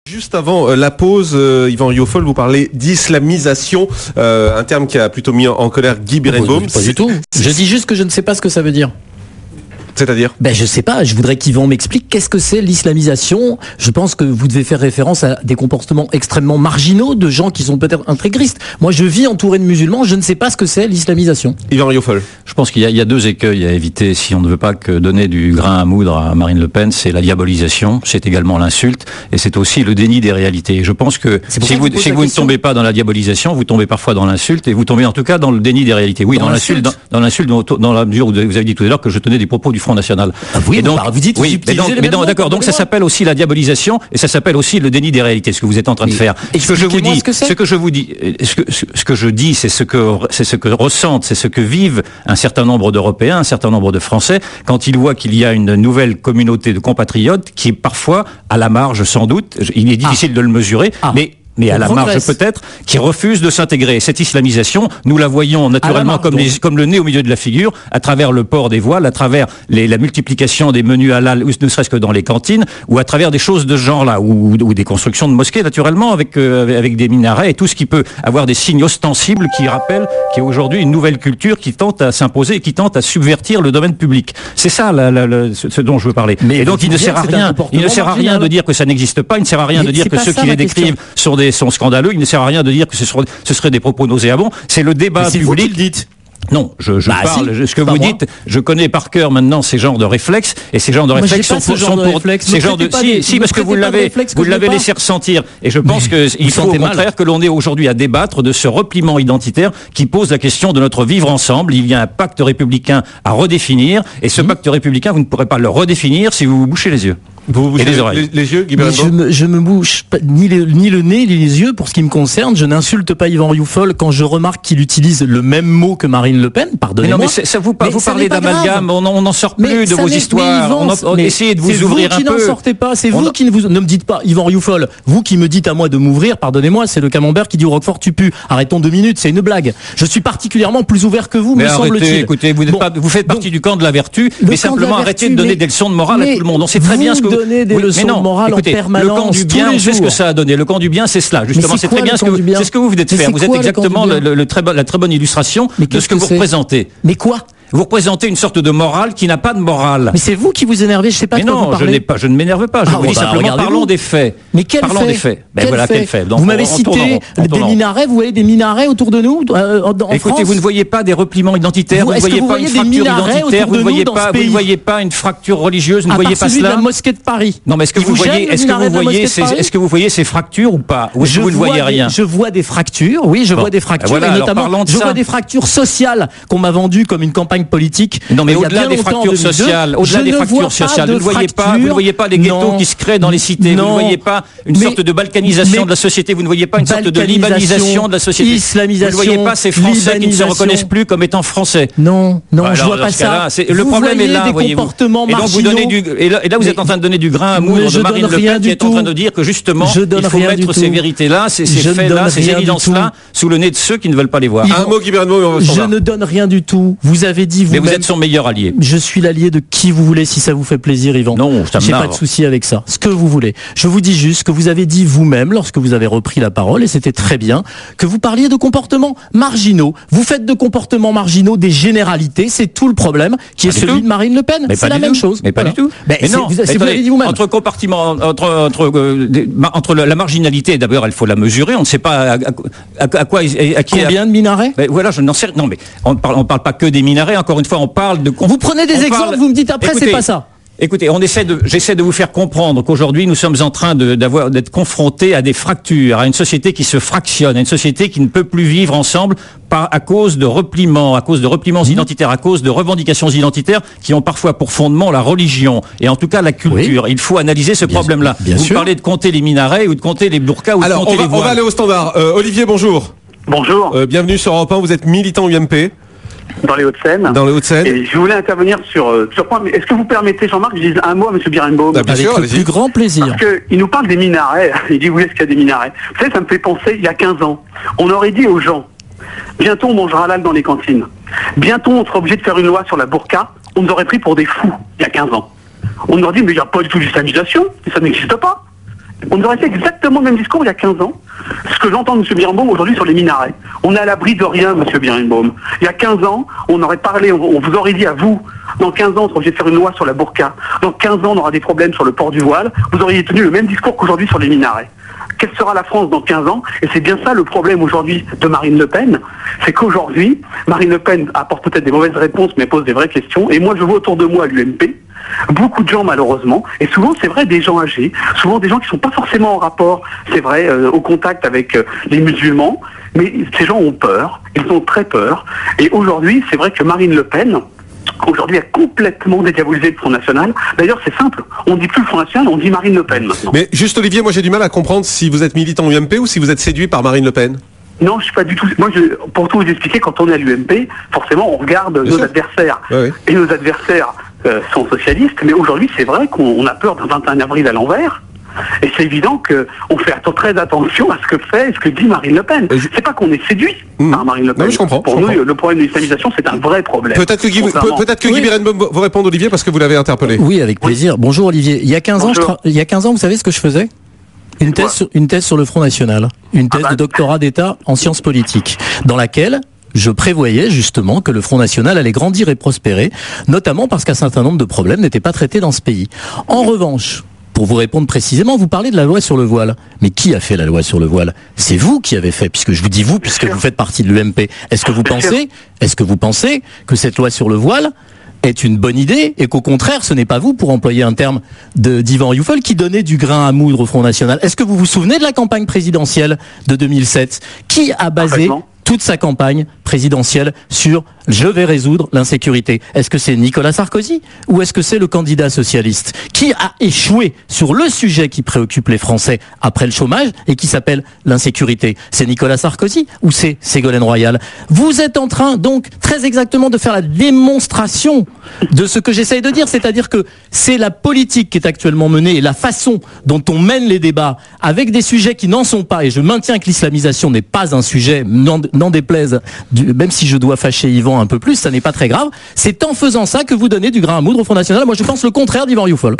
Juste avant la pause, Yvan Rioufol, vous parlez d'islamisation, un terme qui a plutôt mis en colère Guy Berenbaum. Pas du tout. Je dis juste que je ne sais pas ce que ça veut dire. C'est-à-dire ? Je sais pas, je voudrais qu'Yvan m'explique qu'est-ce que c'est l'islamisation. Je pense que vous devez faire référence à des comportements extrêmement marginaux de gens qui sont peut-être intégristes. Moi, je vis entouré de musulmans, je ne sais pas ce que c'est l'islamisation. Yvan Rioufol. Je pense qu'il y a deux écueils à éviter si on ne veut pas que donner du grain à moudre à Marine Le Pen. C'est la diabolisation, c'est également l'insulte et c'est aussi le déni des réalités. Je pense que si vous ne tombez pas dans la diabolisation, vous tombez parfois dans l'insulte et vous tombez en tout cas dans le déni des réalités. Oui, dans l'insulte, dans la mesure où vous avez dit tout à l'heure que je tenais des propos du Front National. Ah oui, et donc, vous dites, oui, mais d'accord. Donc ça s'appelle aussi la diabolisation et ça s'appelle aussi le déni des réalités. Ce que vous êtes en train de faire. Ce que je vous dis, c'est ce que ressentent, c'est ce que vivent un certain nombre d'Européens, un certain nombre de Français quand ils voient qu'il y a une nouvelle communauté de compatriotes qui est parfois à la marge, sans doute. Il est difficile de le mesurer, mais à la marge peut-être, qui refuse de s'intégrer. Cette islamisation, nous la voyons naturellement comme le nez au milieu de la figure, à travers le port des voiles, à travers la multiplication des menus halal, ou ne serait-ce que dans les cantines, ou à travers des choses de ce genre-là, ou des constructions de mosquées naturellement, avec des minarets et tout ce qui peut avoir des signes ostensibles qui rappellent qu'il y a aujourd'hui une nouvelle culture qui tente à s'imposer et qui tente à subvertir le domaine public. C'est ça ce dont je veux parler. Et donc il ne sert à rien de dire que ça n'existe pas, il ne sert à rien de dire que ceux qui les décrivent sont scandaleux, il ne sert à rien de dire que ce serait des propos nauséabonds, c'est le débat public. C'est vous qui le dites. Non, je parle, ce que vous dites, je connais par cœur maintenant ces genres de réflexes, et ces genres de réflexes sont pour ces genres de, parce que vous l'avez laissé ressentir, et je pense qu'il faut au contraire que l'on ait aujourd'hui à débattre de ce repliement identitaire qui pose la question de notre vivre ensemble. Il y a un pacte républicain à redéfinir, et ce pacte républicain, vous ne pourrez pas le redéfinir si vous vous bouchez les yeux. Vous bouchez les yeux, Guy Berenbaum ? Je me bouche ni le nez, ni les yeux pour ce qui me concerne. Je n'insulte pas Yvan Rioufol quand je remarque qu'il utilise le même mot que Marine Le Pen. Pardonnez-moi. Mais non, mais vous parlez d'amalgame, on n'en sort plus de vos histoires. Essayez de vous ouvrir un peu. C'est vous qui n'en sortez pas. C'est vous qui ne me dites pas, Yvan Rioufol. Vous qui me dites à moi de m'ouvrir, pardonnez-moi, c'est le camembert qui dit au Roquefort tu pues. Arrêtons 2 minutes, c'est une blague. Je suis particulièrement plus ouvert que vous, me semble-t-il. Écoutez, vous faites partie du camp de la vertu, mais simplement arrêtez de donner des leçons de morale à tout le monde. On sait très bien ce que vous donnez des leçons de morale en permanence. Le camp du bien, on sait ce que ça a donné. Le camp du bien, c'est cela. Justement, c'est très bien ce que vous venez de faire. Vous êtes exactement la très bonne illustration de ce que vous représentez. Mais quoi ? Vous représentez une sorte de morale qui n'a pas de morale. Mais c'est vous qui vous énervez, je sais pas de quoi vous parlez. Je ne m'énerve pas, je vous dis simplement parlons des faits. Mais quels faits ? Parlons des faits. Quels faits ? Vous m'avez cité des minarets, vous voyez des minarets autour de nous en France ? Écoutez, vous ne voyez pas des repliements identitaires, vous ne voyez pas une fracture identitaire, vous ne voyez pas une fracture religieuse, vous ne voyez pas cela. La mosquée de Paris. Non, mais est-ce que vous voyez ces fractures ou pas ? Ou est-ce que vous ne voyez rien ? Je vois des fractures, oui, je vois des fractures, et notamment je vois des fractures sociales qu'on m'a vendues comme une campagne politique. Non, mais au-delà des fractures sociales, vous ne voyez pas les ghettos qui se créent dans les cités, vous ne voyez pas une sorte de balkanisation de la société, vous ne voyez pas une sorte de libanisation de la société, islamisation, vous ne voyez pas ces Français qui ne se reconnaissent plus comme étant Français. Non, je vois pas ça. Le problème est là, voyez-vous. Et donc vous donnez et là vous êtes en train de donner du grain à moudre de Marine Le Pen qui est en train de dire que justement il faut mettre ces vérités-là, ces faits-là, ces évidences-là sous le nez de ceux qui ne veulent pas les voir. Un mot, Guy Berenbaum. Je ne donne rien du tout. Vous avez dit vous-même. Mais vous êtes son meilleur allié. Je suis l'allié de qui vous voulez si ça vous fait plaisir, Yvan. Non, j'ai pas de souci avec ça. Ce que vous voulez. Je vous dis juste que vous avez dit vous-même lorsque vous avez repris la parole, et c'était très bien, que vous parliez de comportements marginaux. Vous faites de comportements marginaux des généralités, c'est tout le problème qui est celui de Marine Le Pen. C'est la même chose. Mais pas du tout. Mais non, vous l'avez dit vous-même. Entre la marginalité, d'abord, il faut la mesurer. On ne sait pas à quoi, à qui. Combien de minarets ? Voilà, je n'en sais rien. Non, mais on parle pas que des minarets. Encore une fois, on parle de. Vous prenez des exemples, vous me dites après, c'est pas ça. Écoutez, j'essaie de vous faire comprendre qu'aujourd'hui, nous sommes en train d'être confrontés à des fractures, à une société qui se fractionne, à une société qui ne peut plus vivre ensemble à cause de repliments identitaires, à cause de revendications identitaires qui ont parfois pour fondement la religion et en tout cas la culture. Oui. Il faut analyser ce problème-là. Vous parlez de compter les minarets ou de compter les burkas ou de compter les voiles. On va aller au standard. Olivier, bonjour. Bonjour. Bienvenue sur Europe 1, vous êtes militant UMP. Dans les Hauts-de-Seine. Et je voulais intervenir sur point. Mais est-ce que vous permettez, Jean-Marc, que je dise un mot à M. Berenbaum ? Bien sûr, avec le plus grand plaisir. Parce qu'il nous parle des minarets. Il dit, où est-ce qu'il y a des minarets ? Vous savez, ça me fait penser, il y a 15 ans, on aurait dit aux gens, bientôt on mangera halal dans les cantines. Bientôt on sera obligé de faire une loi sur la burqa. On nous aurait pris pour des fous, il y a 15 ans. On nous aurait dit, mais il n'y a pas du tout d'islamisation, ça n'existe pas. On aurait fait exactement le même discours il y a 15 ans. Ce que j'entends de M. Birnbaum aujourd'hui sur les minarets. On est à l'abri de rien, M. Birnbaum. Il y a 15 ans, on aurait parlé, on vous aurait dit à vous, dans 15 ans, on sera obligé de faire une loi sur la burqa. Dans 15 ans, on aura des problèmes sur le port du voile. Vous auriez tenu le même discours qu'aujourd'hui sur les minarets. Quelle sera la France dans 15 ans? Et c'est bien ça le problème aujourd'hui de Marine Le Pen. C'est qu'aujourd'hui, Marine Le Pen apporte peut-être des mauvaises réponses, mais pose des vraies questions. Et moi, je vois autour de moi l'UMP, beaucoup de gens malheureusement, et souvent c'est vrai des gens âgés, souvent des gens qui ne sont pas forcément en rapport, c'est vrai, au contact avec les musulmans, mais ces gens ont peur, ils ont très peur. Et aujourd'hui, c'est vrai que Marine Le Pen, aujourd'hui, a complètement dédiabolisé le Front National. D'ailleurs, c'est simple. On dit plus le Front National, on dit Marine Le Pen maintenant. Mais juste, Olivier, moi j'ai du mal à comprendre si vous êtes militant UMP ou si vous êtes séduit par Marine Le Pen. Non, je suis pas du tout. Moi, pour tout vous expliquer, quand on est à l'UMP, forcément, on regarde nos adversaires. Ouais. Et nos adversaires sont socialistes. Mais aujourd'hui, c'est vrai qu'on a peur d'un 21 avril à l'envers. Et c'est évident qu'on fait très attention à ce que fait et ce que dit Marine Le Pen. C'est pas qu'on est séduit par Marine Le Pen. Non, je comprends. Pour nous, le problème de l'islamisation, c'est un vrai problème. Peut-être que Guy Birnbaum vous répond, Olivier, parce que vous l'avez interpellé. Oui, avec plaisir. Bonjour Olivier. Il y a 15 ans, vous savez ce que je faisais? Une thèse sur le Front National. Une thèse de doctorat d'État en sciences politiques, dans laquelle je prévoyais justement que le Front National allait grandir et prospérer, notamment parce qu'un certain nombre de problèmes n'étaient pas traités dans ce pays. En revanche, pour vous répondre précisément, vous parlez de la loi sur le voile. Mais qui a fait la loi sur le voile? C'est vous qui avez fait, puisque je vous dis vous, puisque vous faites partie de l'UMP. Est-ce que vous pensez que cette loi sur le voile est une bonne idée et qu'au contraire, ce n'est pas vous, pour employer un terme d'Yvan Rioufol, qui donnait du grain à moudre au Front National? Est-ce que vous vous souvenez de la campagne présidentielle de 2007? Qui a basé toute sa campagne présidentielle sur « je vais résoudre l'insécurité ». Est-ce que c'est Nicolas Sarkozy ou est-ce que c'est le candidat socialiste qui a échoué sur le sujet qui préoccupe les Français après le chômage et qui s'appelle l'insécurité? C'est Nicolas Sarkozy ou c'est Ségolène Royal? Vous êtes en train donc très exactement de faire la démonstration de ce que j'essaye de dire, c'est-à-dire que c'est la politique qui est actuellement menée et la façon dont on mène les débats avec des sujets qui n'en sont pas, et je maintiens que l'islamisation n'est pas un sujet, n'en déplaise, même si je dois fâcher Yvan un peu plus, ça n'est pas très grave. C'est en faisant ça que vous donnez du grain à moudre au Front National. Moi, je pense le contraire d'Yvan Rioufol.